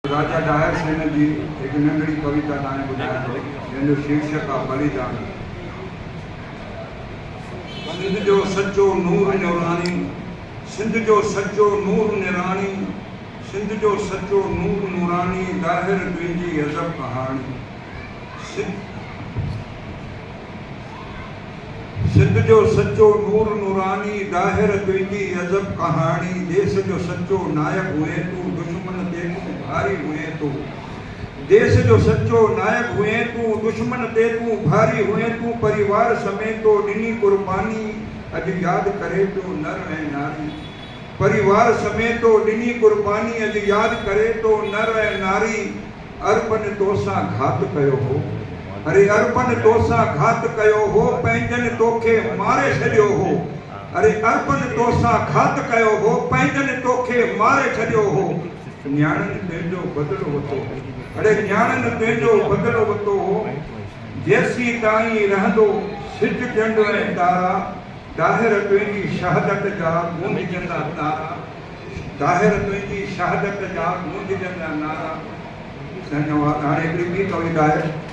राजा Dyer Sen जी एक नंढड़ी कविता तव्हांखे ॿुधायां थो जंहिंजो शीर्षक आहे बलिदान। सिंध जो सचो नूर निरानी, सिंध जो सचो नूर निरानी, सिंध जो सचो नूर नूरानी, ज़ाहिर तुंहिंजी अज़ब कहानी। सिंध जो सचो नूर नूरानी, ज़ाहिर तुंहिंजी अज़ब कहानी। देश जो सचो नायक हुए तू, दुश्मन ते तू भारी हुए तू। देश जो सचो नायक हुए तू, दुश्मन ते तू भारी हुए तू। परिवार समेतो ॾिनी कुर्बानी, अॼु यादि करे तो नर ऐं नारी। परिवार समेतो ॾिनी कुर्बानी, अॼु यादि करे तो नर ऐं नारी। अर्पन तोसां घात कयो हो, अरे अर्पन तोसां घात कयो हो, पंहिंजनि तोखे मारे छॾियो हो। अरे अर्पन तोसां घात कयो हो, पंहिंजनि तोखे मारे छॾियो हो। न्याणनि तुंहिंजो बदिलो वरितो, अरे न्याणनि तुंहिंजो बदिलो वरितो हो। जेसीं ताईं रहंदो सिज चंड ऐं तारा, ज़ाहिर तुंहिंजी शहादत जा गूंजजंदा नारा। ज़ाहिर तुंहिंजी शहादत जा गूंजजंदा नारा। धन्यवाद। हाणे हिकिड़ी ॿी कविता आहे।